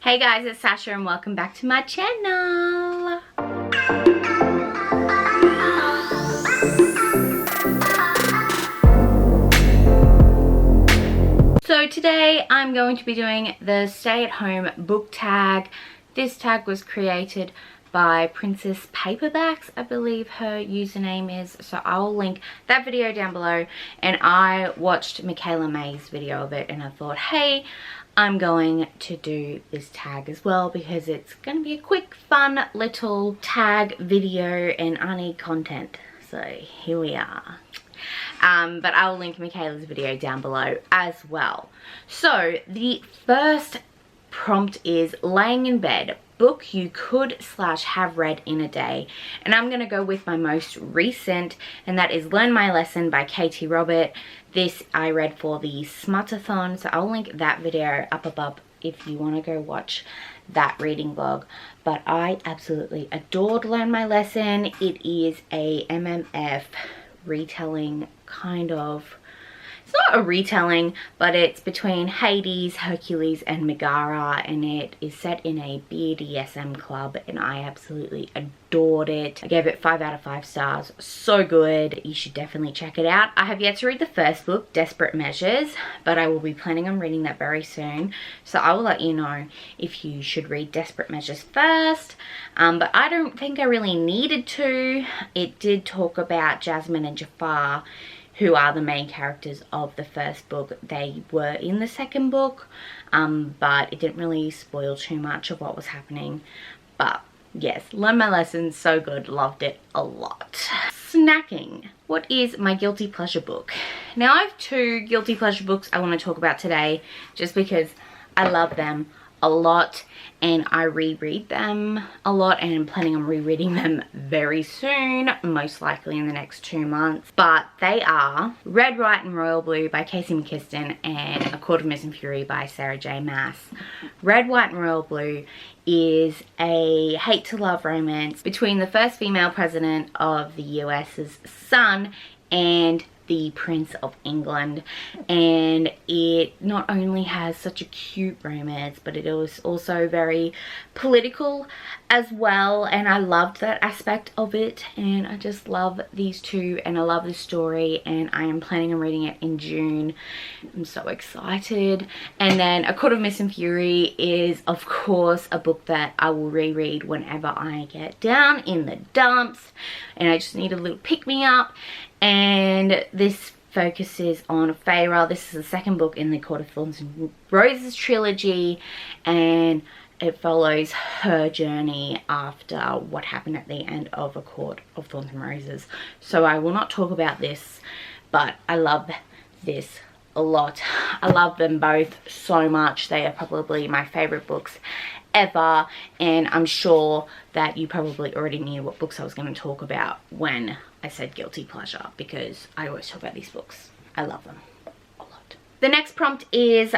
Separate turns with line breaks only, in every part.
Hey guys, it's Sasha and welcome back to my channel. So today I'm going to be doing the stay-at-home book tag. This tag was created by Princess Paperbacks, I believe her username is, so I'll link that video down below. And I watched Michaela May's video of it and I thought, hey, I'm going to do this tag as well because it's going to be a quick, fun little tag video and I need content. So here we are. But I'll link Michaela's video down below as well. So the first prompt is laying in bed, book you could / have read in a day. And I'm going to go with my most recent, and that is Learn My Lesson by Katie Robert. This I read for the Smutathon, so I'll link that video up above if you want to go watch that reading vlog. But I absolutely adored Learn My Lesson. It is a MMF retelling, kind of. It's not a retelling, but it's between Hades, Hercules and Megara, and it is set in a BDSM club and I absolutely adored it. I gave it 5 out of 5 stars. So good. You should definitely check it out. I have yet to read the first book, Desperate Measures, but I will be planning on reading that very soon. So I will let you know if you should read Desperate Measures first. But I don't think I really needed to. It did talk about Jasmine and Jafar, who are the main characters of the first book. They were in the second book, but it didn't really spoil too much of what was happening. But yes, Learn My Lesson, so good, loved it a lot. Snacking. What is my guilty pleasure book? Now I have 2 guilty pleasure books I want to talk about today, just because I love them a lot and I reread them a lot and I'm planning on rereading them very soon, most likely in the next 2 months. But they are Red, White and Royal Blue by Casey McKiston and A Court of Mist and Fury by Sarah J Maas. Red, White and Royal Blue is a hate to love romance between the first female president of the US's son and the Prince of England, and it not only has such a cute romance, but it was also very political as well, and I loved that aspect of it. And I just love these two and I love this story, and I am planning on reading it in June. I'm so excited. And then A Court of Mist and Fury is of course a book that I will reread whenever I get down in the dumps and I just need a little pick-me-up. And this focuses on Feyre. This is the second book in the Court of Thorns and Roses trilogy, and it follows her journey after what happened at the end of A Court of Thorns and Roses. So I will not talk about this, but I love this a lot. I love them both so much. They are probably my favorite books ever, and I'm sure that you probably already knew what books I was going to talk about when I said guilty pleasure, because I always talk about these books. I love them a lot. The next prompt is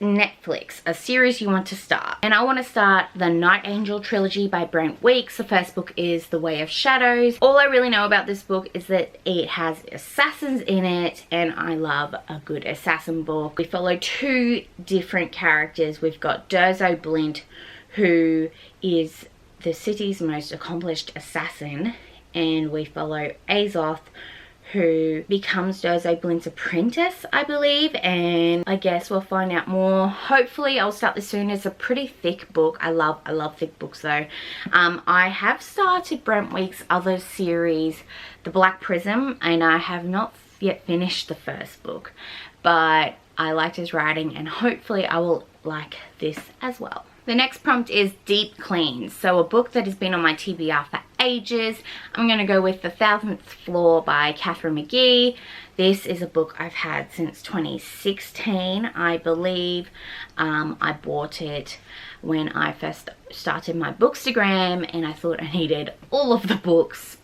Netflix, a series you want to start. And I want to start the Night Angel trilogy by Brent Weeks. The first book is The Way of Shadows. All I really know about this book is that it has assassins in it, and I love a good assassin book. We follow 2 different characters. We've got Durzo Blint, who is the city's most accomplished assassin, and we follow Azoth, who becomes Durzo Blint's apprentice, I believe, and I guess we'll find out more. Hopefully I'll start this soon. It's a pretty thick book. I love thick books though. I have started Brent Weeks' other series, The Black Prism, and I have not yet finished the first book, but I liked his writing and hopefully I will like this as well. The next prompt is Deep Cleans, so a book that has been on my TBR for ages. I'm going to go with The 1000th Floor by Catherine McGee. This is a book I've had since 2016, I believe. I bought it when I first started my Bookstagram and I thought I needed all of the books.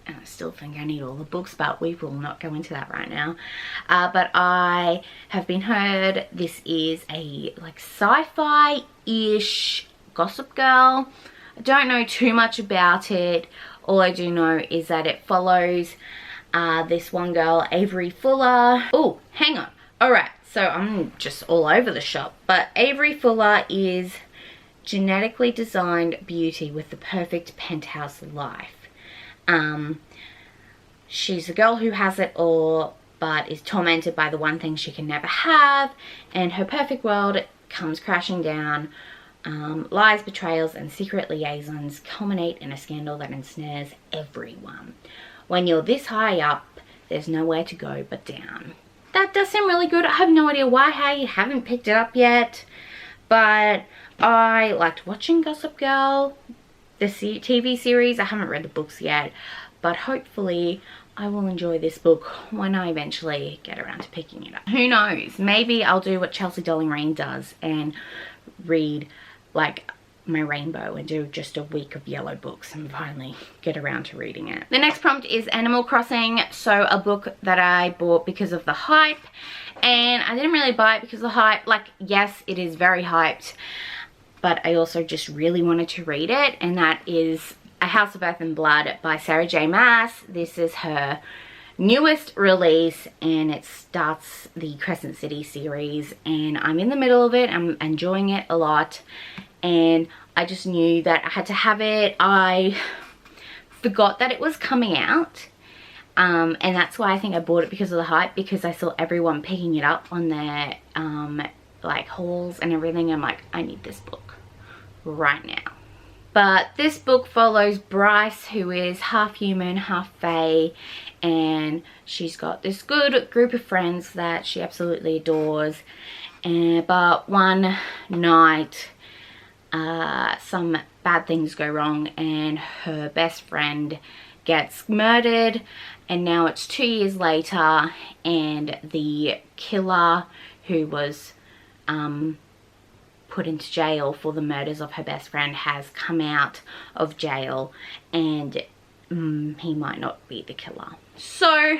And I still think I need all the books, but we will not go into that right now. But I have been heard this is a like sci-fi-ish Gossip Girl. I don't know too much about it. All I do know is that it follows this one girl, Avery Fuller. Oh, hang on. Alright, so I'm just all over the shop. But Avery Fuller is genetically designed beauty with the perfect penthouse life. She's a girl who has it all, but is tormented by the one thing she can never have, and her perfect world comes crashing down. Lies, betrayals, and secret liaisons culminate in a scandal that ensnares everyone. When you're this high up, there's nowhere to go but down. That does seem really good. I have no idea why I haven't picked it up yet, but I liked watching Gossip Girl, the TV series. I haven't read the books yet, but hopefully I will enjoy this book when I eventually get around to picking it up. Who knows? Maybe I'll do what Chelsea Dolling does and read like my rainbow and do just a week of yellow books and finally get around to reading it. The next prompt is Animal Crossing. So a book that I bought because of the hype, and I didn't really buy it because of the hype. Like, yes, it is very hyped, but I also just really wanted to read it, and that is A House of Earth and Blood by Sarah J Maas. This is her newest release, and it starts the Crescent City series, and I'm in the middle of it. I'm enjoying it a lot, and I just knew that I had to have it. I forgot that it was coming out, and that's why I think I bought it, because of the hype, because I saw everyone picking it up on their like hauls and everything. I'm like, I need this book right now. But this book follows Bryce, who is half human, half fae, and she's got this good group of friends that she absolutely adores. But one night, some bad things go wrong, and her best friend gets murdered, and now it's 2 years later, and the killer, who was put into jail for the murders of her best friend, has come out of jail, and he might not be the killer. So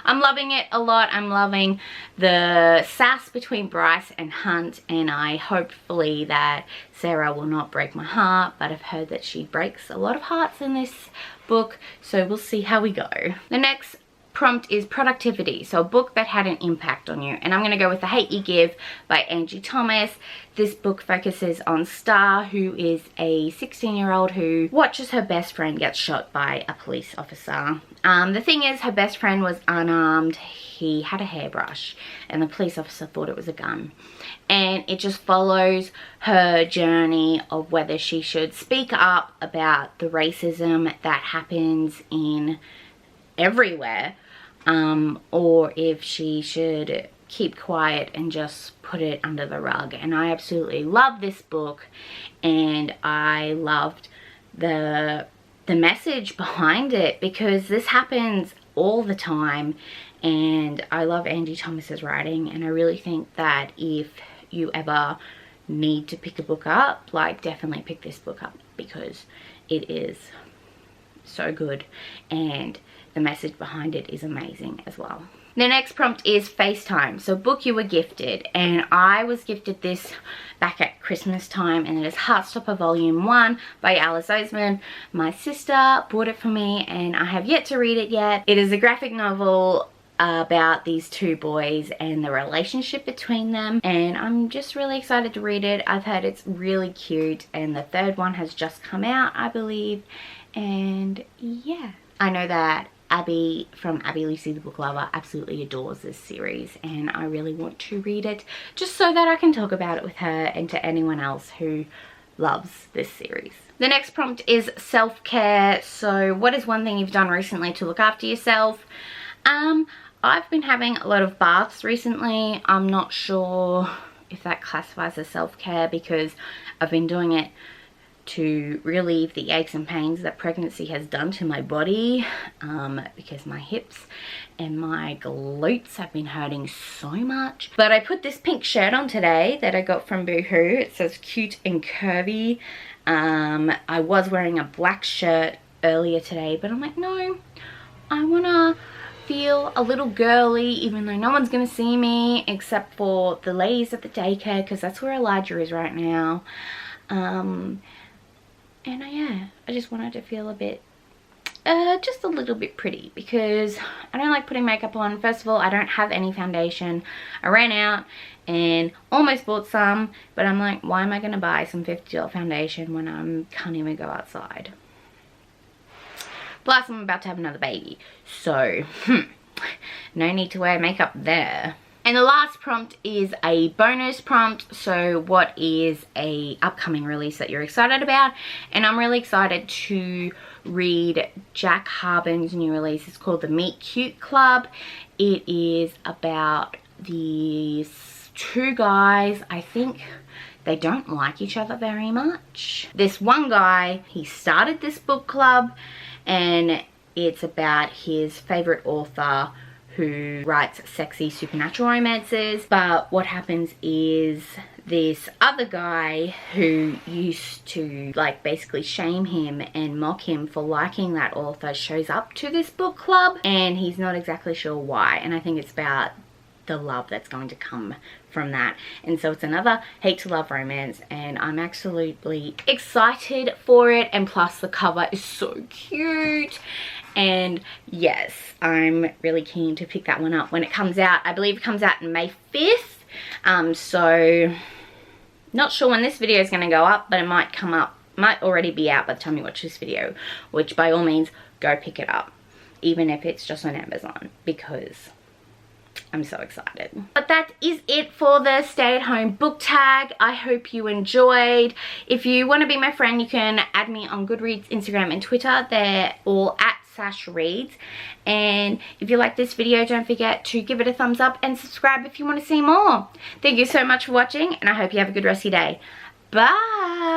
I'm loving it a lot. I'm loving the sass between Bryce and Hunt, and I hopefully that Sarah will not break my heart, but I've heard that she breaks a lot of hearts in this book, so we'll see how we go. The next prompt is productivity, so a book that had an impact on you, and I'm going to go with The Hate You Give by Angie Thomas. This book focuses on Star, who is a 16-year-old who watches her best friend get shot by a police officer. The thing is, her best friend was unarmed. He had a hairbrush, and the police officer thought it was a gun. And it just follows her journey of whether she should speak up about the racism that happens in everywhere, or if she should keep quiet and just put it under the rug. And I absolutely love this book, and I loved the message behind it, because this happens all the time, and I love Angie Thomas's writing, and I really think that if you ever need to pick a book up, like, definitely pick this book up, because it is so good and the message behind it is amazing as well. The next prompt is FaceTime, so book you were gifted, and I was gifted this back at Christmas time, and it is Heartstopper Volume 1 by Alice Oseman. My sister bought it for me, and I have yet to read it yet. It is a graphic novel about these two boys and the relationship between them, and I'm just really excited to read it. I've heard it's really cute, and the third one has just come out, I believe, and yeah. I know that Abby from Abby Lucy the Book Lover absolutely adores this series, and I really want to read it just so that I can talk about it with her and to anyone else who loves this series. The next prompt is self-care. So what is one thing you've done recently to look after yourself? I've been having a lot of baths recently. I'm not sure if that classifies as self-care, because I've been doing it to relieve the aches and pains that pregnancy has done to my body, because my hips and my glutes have been hurting so much. But I put this pink shirt on today that I got from Boohoo. It says cute and curvy. I was wearing a black shirt earlier today, but I'm like, no, I wanna feel a little girly, even though no one's gonna see me except for the ladies at the daycare, because that's where Elijah is right now. And yeah, I just wanted to feel a bit just a little bit pretty, because I don't like putting makeup on. First of all, I don't have any foundation. I ran out and almost bought some, but I'm like, why am I going to buy some $50 foundation when I can't even go outside? Plus, I'm about to have another baby, so no need to wear makeup there. And the last prompt is a bonus prompt. So what is a upcoming release that you're excited about? And I'm really excited to read Jack Harbin's new release. It's called the Meet Cute Club. It is about these two guys. I think they don't like each other very much. This one guy, he started this book club, and it's about his favorite author who writes sexy supernatural romances. But what happens is this other guy who used to like basically shame him and mock him for liking that author shows up to this book club, and he's not exactly sure why. And I think it's about the love that's going to come from that. And so it's another hate to love romance, and I'm absolutely excited for it. And plus the cover is so cute. And yes, I'm really keen to pick that one up when it comes out. I believe it comes out in May 5th. So not sure when this video is going to go up, but it might come up, might already be out by the time you watch this video, which by all means go pick it up, even if it's just on Amazon, because I'm so excited. But that is it for the stay-at-home book tag. I hope you enjoyed. If you want to be my friend, you can add me on Goodreads, Instagram and Twitter. They're all at Sasha Reads. And if you like this video, don't forget to give it a thumbs up and subscribe if you want to see more. Thank you so much for watching, and I hope you have a good rest of your day. Bye.